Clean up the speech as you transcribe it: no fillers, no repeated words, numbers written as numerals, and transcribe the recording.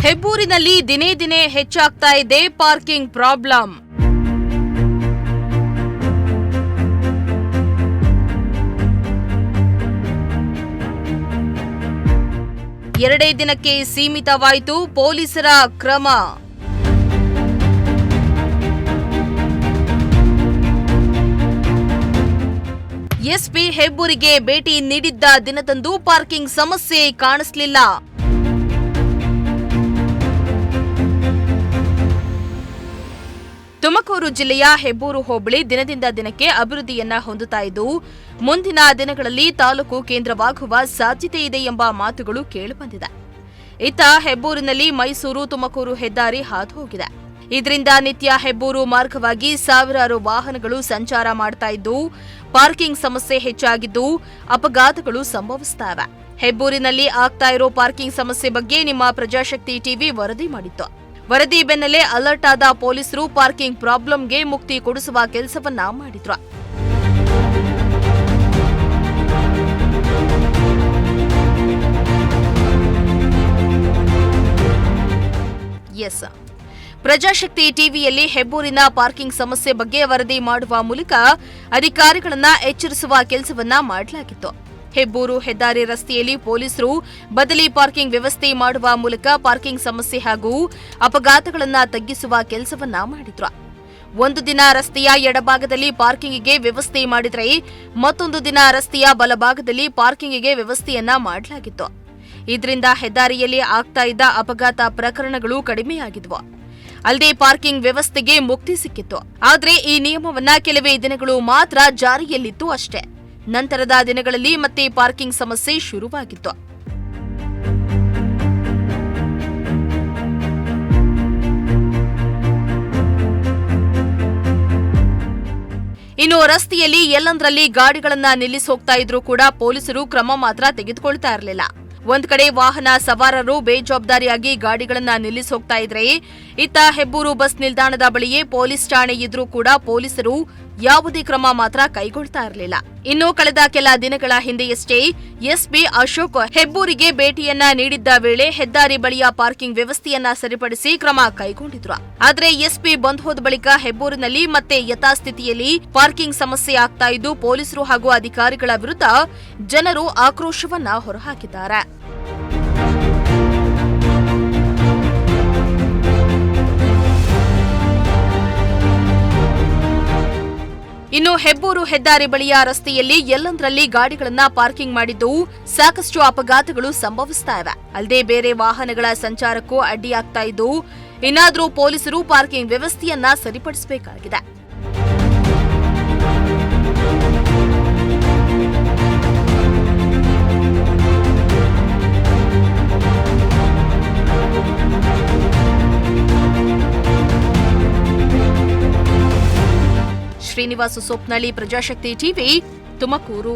ಹೆಬ್ಬೂರಿನಲ್ಲಿ ದಿನೇ ದಿನೇ ಹೆಚ್ಚಾಗ್ತಾ ಇದೆ ಪಾರ್ಕಿಂಗ್ ಪ್ರಾಬ್ಲಮ್. ಎರಡೇ ದಿನಕ್ಕೆ ಸೀಮಿತವಾಯಿತು ಪೊಲೀಸರ ಕ್ರಮ. ಎಸ್ಪಿ ಹೆಬ್ಬೂರಿಗೆ ಭೇಟಿ ನೀಡಿದ್ದ ದಿನದಂದು ಪಾರ್ಕಿಂಗ್ ಸಮಸ್ಯೆ ಕಾಣಿಸಲಿಲ್ಲ. ತುಮಕೂರು ಜಿಲ್ಲೆಯ ಹೆಬ್ಬೂರು ಹೋಬಳಿ ದಿನದಿಂದ ದಿನಕ್ಕೆ ಅಭಿವೃದ್ಧಿಯನ್ನ ಹೊಂದುತ್ತಾ ಇದ್ದು ಮುಂದಿನ ದಿನಗಳಲ್ಲಿ ತಾಲೂಕು ಕೇಂದ್ರವಾಗುವ ಸಾಧ್ಯತೆ ಇದೆ ಎಂಬ ಮಾತುಗಳು ಕೇಳಿಬಂದಿದೆ. ಇತ್ತ ಹೆಬ್ಬೂರಿನಲ್ಲಿ ಮೈಸೂರು ತುಮಕೂರು ಹೆದ್ದಾರಿ ಹಾದು ಹೋಗಿದೆ. ಇದರಿಂದ ನಿತ್ಯ ಹೆಬ್ಬೂರು ಮಾರ್ಗವಾಗಿ ಸಾವಿರಾರು ವಾಹನಗಳು ಸಂಚಾರ ಮಾಡ್ತಾ ಇದ್ದು ಪಾರ್ಕಿಂಗ್ ಸಮಸ್ಯೆ ಹೆಚ್ಚಾಗಿದ್ದು ಅಪಘಾತಗಳು ಸಂಭವಿಸುತ್ತವೆ. ಹೆಬ್ಬೂರಿನಲ್ಲಿ ಆಗ್ತಾ ಇರೋ ಪಾರ್ಕಿಂಗ್ ಸಮಸ್ಯೆ ಬಗ್ಗೆ ನಿಮ್ಮ ಪ್ರಜಾಶಕ್ತಿ ಟಿವಿ ವರದಿ ಮಾಡಿತ್ತು. ವರದಿ ಬೆನ್ನಲ್ಲೇ ಅಲರ್ಟ್ ಆದ ಪೊಲೀಸರು ಪಾರ್ಕಿಂಗ್ ಪ್ರಾಬ್ಲಂಗೆ ಮುಕ್ತಿ ಕೊಡಿಸುವ ಕೆಲಸವನ್ನ ಮಾಡಿದ್ರು. ಎಸ್, ಪ್ರಜಾಶಕ್ತಿ ಟಿವಿಯಲ್ಲಿ ಹೆಬ್ಬೂರಿನ ಪಾರ್ಕಿಂಗ್ ಸಮಸ್ಯೆ ಬಗ್ಗೆ ವರದಿ ಮಾಡುವ ಮೂಲಕ ಅಧಿಕಾರಿಗಳನ್ನ ಎಚ್ಚರಿಸುವ ಕೆಲಸವನ್ನ ಮಾಡಲಾಗಿತ್ತು. ಹೆಬ್ಬೂರು ಹೆದ್ದಾರಿ ರಸ್ತೆಯಲ್ಲಿ ಪೊಲೀಸರು ಬದಲಿ ಪಾರ್ಕಿಂಗ್ ವ್ಯವಸ್ಥೆ ಮಾಡುವ ಮೂಲಕ ಪಾರ್ಕಿಂಗ್ ಸಮಸ್ಯೆ ಹಾಗೂ ಅಪಘಾತಗಳನ್ನು ತಗ್ಗಿಸುವ ಕೆಲಸವನ್ನ ಮಾಡಿದ್ರು. ಒಂದು ದಿನ ರಸ್ತೆಯ ಎಡಭಾಗದಲ್ಲಿ ಪಾರ್ಕಿಂಗ್ಗೆ ವ್ಯವಸ್ಥೆ ಮಾಡಿದರೆ ಮತ್ತೊಂದು ದಿನ ರಸ್ತೆಯ ಬಲಭಾಗದಲ್ಲಿ ಪಾರ್ಕಿಂಗ್ಗೆ ವ್ಯವಸ್ಥೆಯನ್ನ ಮಾಡಲಾಗಿತ್ತು. ಇದರಿಂದ ಹೆದ್ದಾರಿಯಲ್ಲಿ ಆಗ್ತಾ ಇದ್ದ ಅಪಘಾತ ಪ್ರಕರಣಗಳು ಕಡಿಮೆಯಾಗಿದ್ವು. ಅಲ್ಲದೆ ಪಾರ್ಕಿಂಗ್ ವ್ಯವಸ್ಥೆಗೆ ಮುಕ್ತಿ ಸಿಕ್ಕಿತ್ತು. ಆದರೆ ಈ ನಿಯಮವನ್ನ ಕೆಲವೇ ದಿನಗಳು ಮಾತ್ರ ಜಾರಿಯಲ್ಲಿತ್ತು ಅಷ್ಟೇ. ನಂತರದ ದಿನಗಳಲ್ಲಿ ಮತ್ತೆ ಪಾರ್ಕಿಂಗ್ ಸಮಸ್ಯೆ ಶುರುವಾಗಿತ್ತು. ಇನ್ನು ರಸ್ತೆಯಲ್ಲಿ ಎಲ್ಲಂದ್ರಲ್ಲಿ ಗಾಡಿಗಳನ್ನ ನಿಲ್ಲಿಸಿ ಹೋಗ್ತಾ ಇದ್ರೂ ಕೂಡ ಪೊಲೀಸರು ಕ್ರಮ ಮಾತ್ರ ತೆಗೆದುಕೊಳ್ತಾ ಇರಲಿಲ್ಲ. ಒಂದ್ ಕಡೆ ವಾಹನ ಸವಾರರು ಬೇಜವಾಬ್ದಾರಿಯಾಗಿ ಗಾಡಿಗಳನ್ನ ನಿಲ್ಲಿಸಿ ಹೋಗ್ತಾ ಇದ್ರೆ, ಇತ್ತ ಹೆಬ್ಬೂರು ಬಸ್ ನಿಲ್ದಾಣದ ಬಳಿಯೇ ಪೊಲೀಸ್ ಠಾಣೆ ಇದ್ರೂ ಕೂಡ ಪೊಲೀಸರು ಯಾವುದೇ ಕ್ರಮ ಮಾತ್ರ ಕೈಗೊಳ್ತಾ ಇರಲಿಲ್ಲ. ಇನ್ನು ಕಳೆದ ಕೆಲ ದಿನಗಳ ಹಿಂದೆಯಷ್ಟೇ ಎಸ್ಪಿ ಅಶೋಕ್ ಹೆಬ್ಬೂರಿಗೆ ಭೇಟಿಯನ್ನ ನೀಡಿದ್ದ ವೇಳೆ ಹೆದ್ದಾರಿ ಬಳಿಯ ಪಾರ್ಕಿಂಗ್ ವ್ಯವಸ್ಥೆಯನ್ನ ಸರಿಪಡಿಸಿ ಕ್ರಮ ಕೈಗೊಂಡಿದ್ರು. ಆದರೆ ಎಸ್ಪಿ ಬಂದ್ ಹೋದ ಬಳಿಕ ಹೆಬ್ಬೂರಿನಲ್ಲಿ ಮತ್ತೆ ಯಥಾಸ್ಥಿತಿಯಲ್ಲಿ ಪಾರ್ಕಿಂಗ್ ಸಮಸ್ಯೆ ಆಗ್ತಾ ಇದ್ದು ಪೊಲೀಸರು ಹಾಗೂ ಅಧಿಕಾರಿಗಳ ವಿರುದ್ಧ ಜನರು ಆಕ್ರೋಶವನ್ನ ಹೊರಹಾಕಿದ್ದಾರೆ. ಇನ್ನು ಹೆಬ್ಬೂರು ಹೆದ್ದಾರಿ ಬಳಿಯ ರಸ್ತೆಯಲ್ಲಿ ಎಲ್ಲಂದ್ರಲ್ಲಿ ಗಾಡಿಗಳನ್ನ ಪಾರ್ಕಿಂಗ್ ಮಾಡಿದ್ದು ಸಾಕಷ್ಟು ಅಪಘಾತಗಳು ಸಂಭವಿಸ್ತಾ ಇವೆ. ಅಲ್ಲದೆ ಬೇರೆ ವಾಹನಗಳ ಸಂಚಾರಕ್ಕೂ ಅಡ್ಡಿಯಾಗ್ತಾ ಇದ್ದು ಇನ್ನಾದರೂ ಪೊಲೀಸರು ಪಾರ್ಕಿಂಗ್ ವ್ಯವಸ್ಥೆಯನ್ನ ಸರಿಪಡಿಸಬೇಕಾಗಿದೆ. ಶ್ರೀನಿವಾಸ ಸೊಪ್ನಳ್ಳಿ, ಪ್ರಜಾಶಕ್ತಿ ಟಿವಿ, ತುಮಕೂರು.